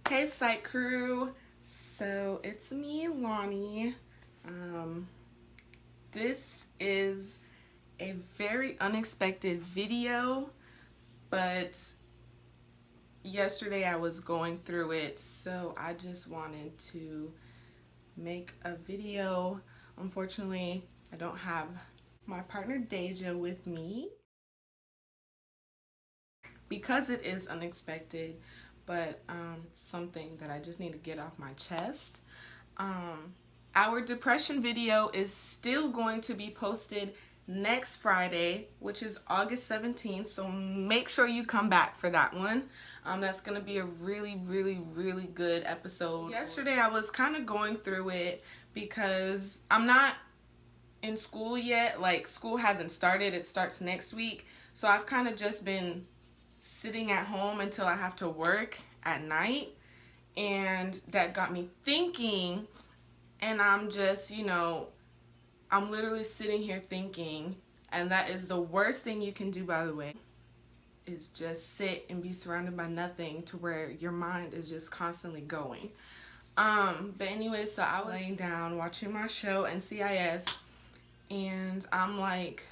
Hey Site Crew, so it's me, Lonnie. This is a very unexpected video, but yesterday I was going through it, so I just wanted to make a video. Unfortunately, I don't have my partner Deja with me because it is unexpected, but something that I just need to get off my chest. Our depression video is still going to be posted next Friday, which is August 17th, so make sure you come back for that one. That's going to be a really good episode. Yesterday I was kind of going through it because I'm not in school yet. Like, school hasn't started. It starts next week. So I've kind of just been sitting at home until I have to work at night, and that got me thinking, and I'm just, I'm literally sitting here thinking, and that is the worst thing you can do, by the way, is just sit and be surrounded by nothing to where your mind is just constantly going. But anyway, so I was laying down watching my show NCIS, and I'm like,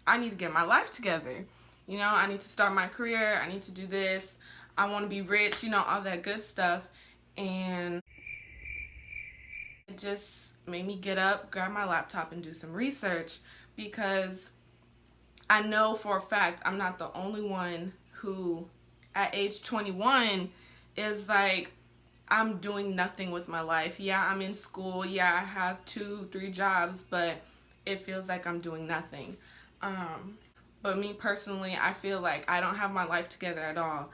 I need to get my life together. I need to start my career. I need to do this. I want to be rich, all that good stuff. And it just made me get up, grab my laptop, and do some research, because I know for a fact I'm not the only one who, at age 21, is like, I'm doing nothing with my life. Yeah, I'm in school. Yeah, I have 2-3 jobs, but it feels like I'm doing nothing. But me personally, I feel like I don't have my life together at all,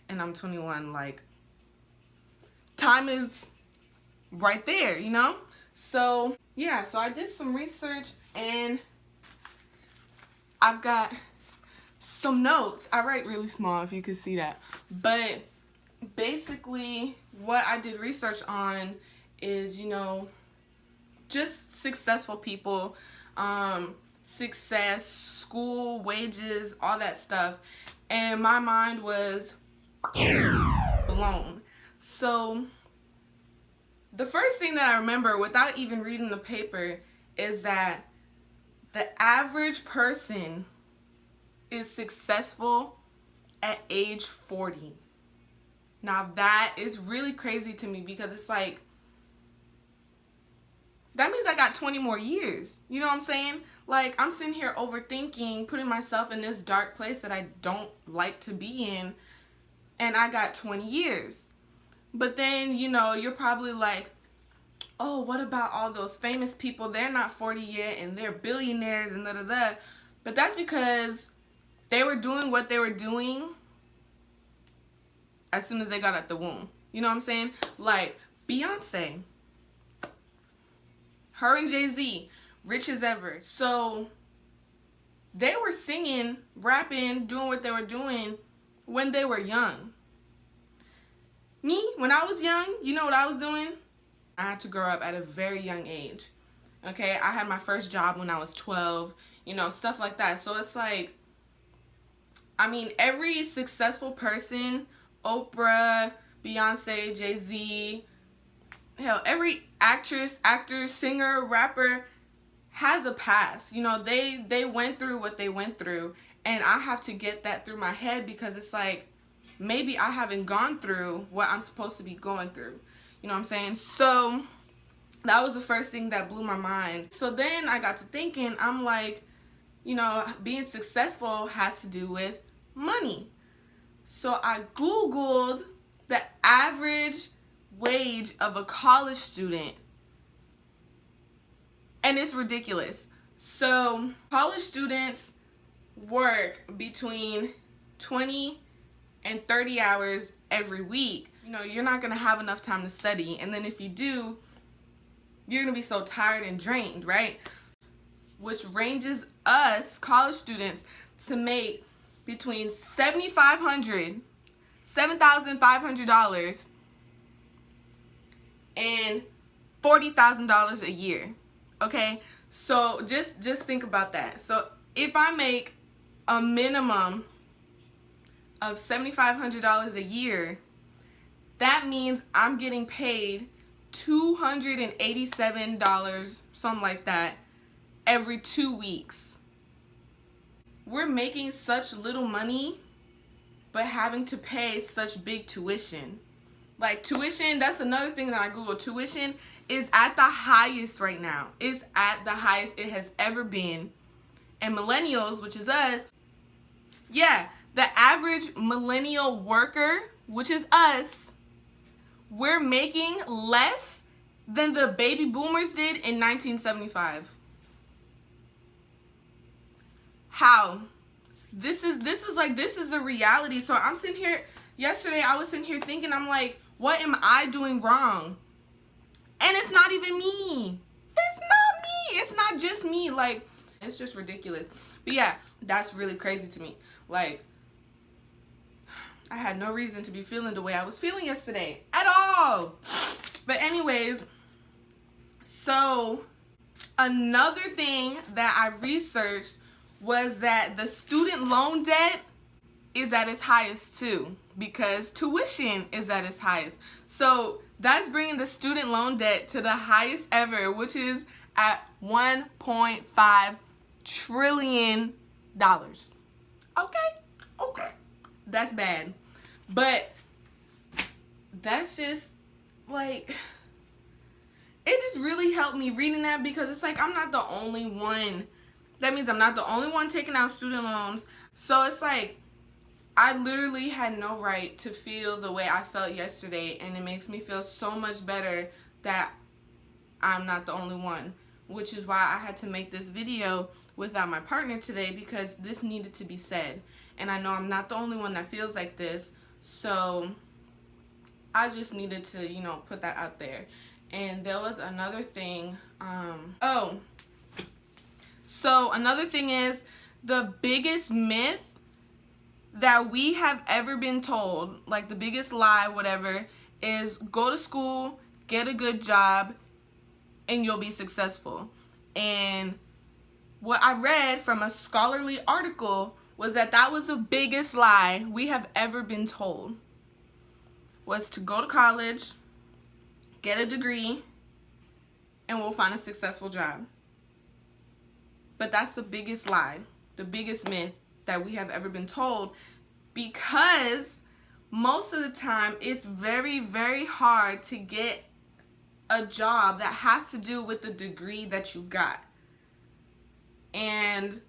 and I'm 21. Like, time is right there, So yeah, so I did some research, and I've got some notes. I write really small, if you could see that. But basically, what I did research on is, just successful people, success, school, wages, all that stuff, and my mind was blown. So the first thing that I remember, without even reading the paper, is that the average person is successful at age 40. Now that is really crazy to me, because it's like, that means I got 20 more years. You know what I'm saying? Like, I'm sitting here overthinking, putting myself in this dark place that I don't like to be in, and I got 20 years. But then, you're probably like, oh, what about all those famous people? They're not 40 yet, and they're billionaires, and da-da-da. But that's because they were doing what they were doing as soon as they got out the womb. You know what I'm saying? Like, Beyonce. Her and Jay-Z, rich as ever. So they were singing, rapping, doing what they were doing when they were young. Me, when I was young, you know what I was doing? I had to grow up at a very young age. Okay, I had my first job when I was 12, stuff like that. So it's like, I mean, every successful person, Oprah, Beyonce, Jay-Z, hell, every actress, actor, singer, rapper has a past. They went through what they went through, and I have to get that through my head, because it's like, maybe I haven't gone through what I'm supposed to be going through. You know what I'm saying? So that was the first thing that blew my mind. So then I got to thinking, I'm like, being successful has to do with money. So I Googled the average wage of a college student, and it's ridiculous. So college students work between 20 and 30 hours every week. You're not going to have enough time to study, and then if you do, you're going to be so tired and drained, right? Which ranges us college students to make between $7,500 and $40,000 a year. Okay, so just think about that. So if I make a minimum of $7,500 a year, that means I'm getting paid $287, something like that, every 2 weeks. We're making such little money, but having to pay such big tuition. Like tuition, that's another thing that I Googled. Tuition is at the highest right now. It's at the highest it has ever been. And millennials, which is us, yeah, the average millennial worker, which is us, we're making less than the baby boomers did in 1975. How? This is the reality. So I'm sitting here, yesterday I was sitting here thinking, I'm like, what am I doing wrong? And it's not even me. It's not me. It's not just me. Like, it's just ridiculous. But yeah, that's really crazy to me. Like, I had no reason to be feeling the way I was feeling yesterday at all. But anyways, so another thing that I researched was that the student loan debt is at its highest too, because tuition is at its highest. So that's bringing the student loan debt to the highest ever, which is at $1.5 trillion. Okay. That's bad. But that's just like, it just really helped me reading that, because it's like I'm not the only one. That means I'm not the only one taking out student loans. So it's like I literally had no right to feel the way I felt yesterday, and it makes me feel so much better that I'm not the only one, which is why I had to make this video without my partner today, because this needed to be said. And I know I'm not the only one that feels like this, so I just needed to, put that out there. And there was another thing. So another thing is, the biggest myth that we have ever been told, like the biggest lie, whatever, is go to school, get a good job, and you'll be successful. And what I read from a scholarly article was that was the biggest lie we have ever been told, was to go to college, get a degree, and we'll find a successful job. But that's the biggest lie, the biggest myth that we have ever been told, because most of the time it's very, very hard to get a job that has to do with the degree that you got. And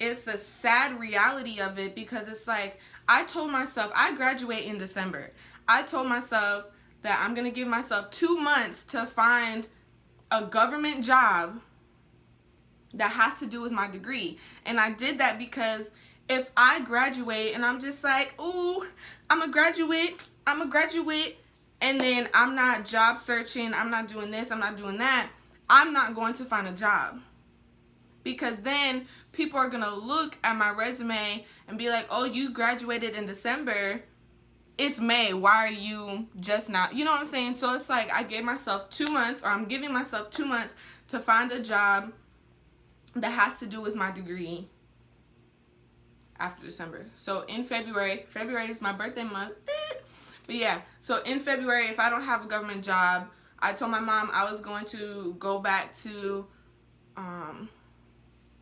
it's a sad reality of it, because it's like, I told myself, I graduate in December. I told myself that I'm going to give myself 2 months to find a government job that has to do with my degree. And I did that because if I graduate and I'm just like, ooh, I'm a graduate, and then I'm not job searching, I'm not doing this, I'm not doing that, I'm not going to find a job. Because then people are going to look at my resume and be like, oh, you graduated in December, it's May, why are you just not, you know what I'm saying? So it's like I gave myself 2 months, or I'm giving myself 2 months to find a job that has to do with my degree after December. So in February is my birthday month. But yeah, so in February, if I don't have a government job, I told my mom I was going to go back to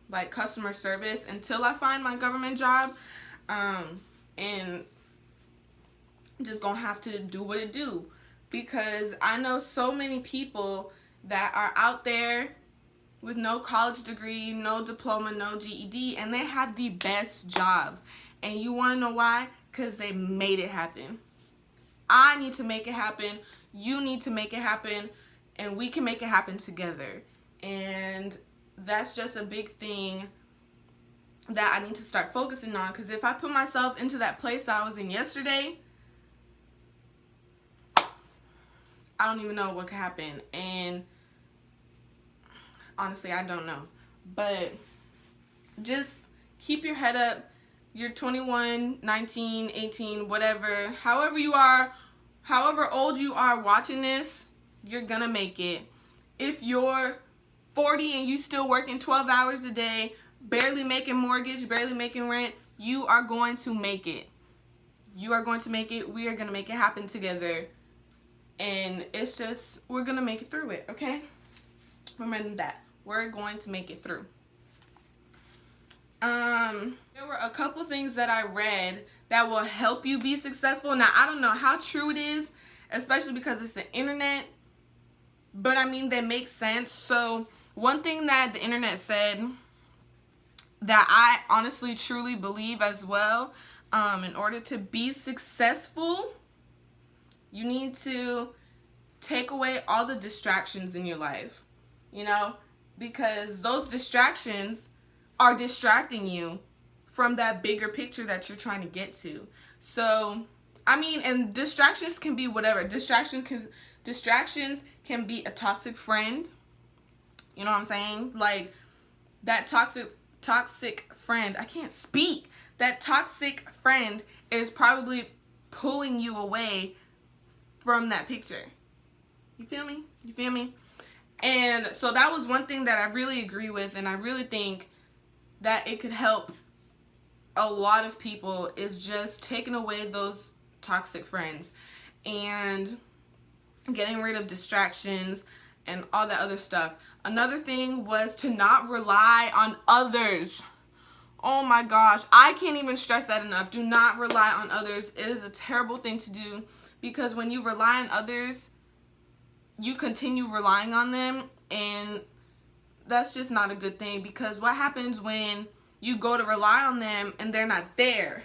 like customer service until I find my government job, and just gonna have to do what it do, because I know so many people that are out there with no college degree, no diploma, no GED, and they have the best jobs. And you want to know why? Because they made it happen. I need to make it happen. You need to make it happen. And we can make it happen together. And that's just a big thing that I need to start focusing on. Because if I put myself into that place that I was in yesterday, I don't even know what could happen. And honestly, I don't know. But just keep your head up. You're 21, 19, 18, whatever. However you are, however old you are watching this, you're gonna make it. If you're 40 and you still working 12 hours a day, barely making mortgage, barely making rent, You are going to make it. You are going to make it. We are going to make it happen together. And it's just, we're going to make it through it, okay? Remember that. We're going to make it through. There were a couple things that I read that will help you be successful. Now, I don't know how true it is, especially because it's the internet. But I mean, they make sense. So one thing that the internet said that I honestly truly believe as well, in order to be successful, you need to take away all the distractions in your life, you know, because those distractions are distracting you from that bigger picture that you're trying to get to. So, I mean, and distractions can be whatever. Distractions can be a toxic friend. You know what I'm saying? Like, that toxic friend, I can't speak. That toxic friend is probably pulling you away from that picture. You feel me? You feel me? And so that was one thing that I really agree with, and I really think that it could help a lot of people, is just taking away those toxic friends and getting rid of distractions and all that other stuff. Another thing was to not rely on others. Oh my gosh, I can't even stress that enough. Do not rely on others. It is a terrible thing to do, because when you rely on others, you continue relying on them, and that's just not a good thing. Because what happens when you go to rely on them and they're not there?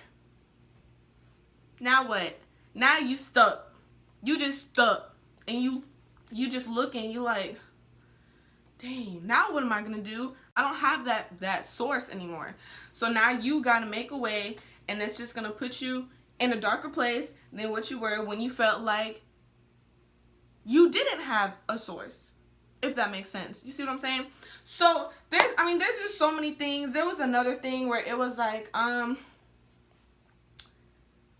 Now what? Now you stuck. You just stuck, and you just looking, you like, dang, now what am I gonna do? I don't have that source anymore. So now you gotta make a way, and it's just gonna put you in a darker place than what you were when you felt like you didn't have a source, if that makes sense. You see what I'm saying? So there's just so many things. There was another thing where it was like,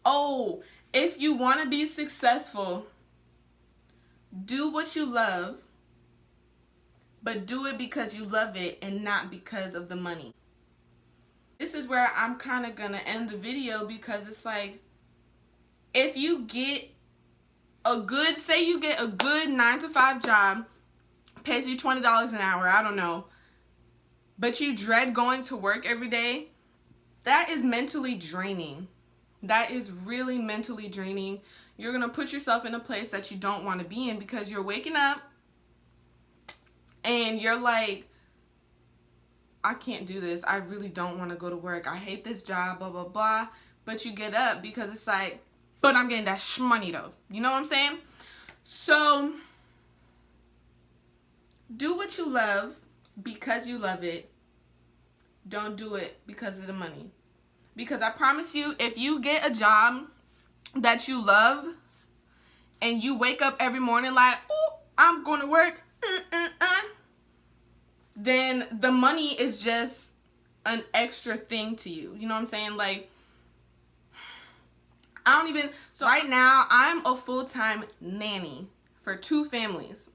oh, if you want to be successful, do what you love, but do it because you love it and not because of the money. This is where I'm kind of going to end the video, because it's like, if you get say you get a good 9-to-5 job, pays you $20 an hour, I don't know, but you dread going to work every day, that is mentally draining. That is really mentally draining. You're going to put yourself in a place that you don't want to be in, because you're waking up and you're like, I can't do this. I really don't want to go to work. I hate this job, blah, blah, blah. But you get up because it's like, but I'm getting that shmoney though. You know what I'm saying? So, do what you love because you love it. Don't do it because of the money. Because I promise you, if you get a job that you love and you wake up every morning like, oh, I'm going to work, then the money is just an extra thing to you. You know what I'm saying? Like, so right now, I'm a full-time nanny for 2 families.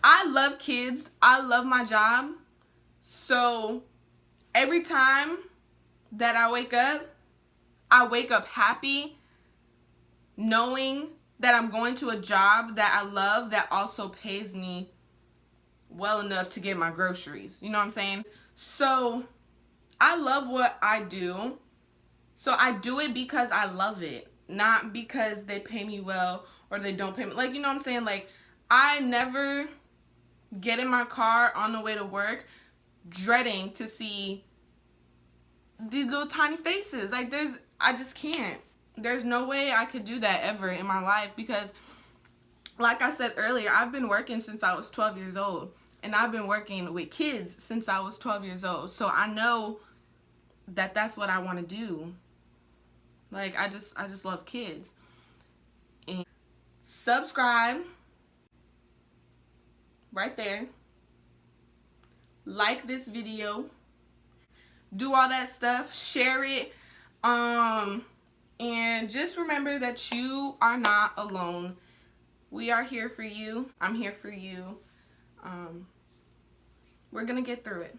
I love kids. I love my job. So every time that I wake up happy, knowing that I'm going to a job that I love that also pays me well enough to get my groceries. You know what I'm saying? So I love what I do. So I do it because I love it, not because they pay me well or they don't pay me. Like, you know what I'm saying? Like, I never get in my car on the way to work dreading to see these little tiny faces. Like, I just can't. There's no way I could do that ever in my life, because like I said earlier, I've been working since I was 12 years old, and I've been working with kids since I was 12 years old. So I know that that's what I want to do. Like, I just love kids. And subscribe right there. Like this video. Do all that stuff. Share it. And just remember that you are not alone. We are here for you. I'm here for you. We're gonna get through it.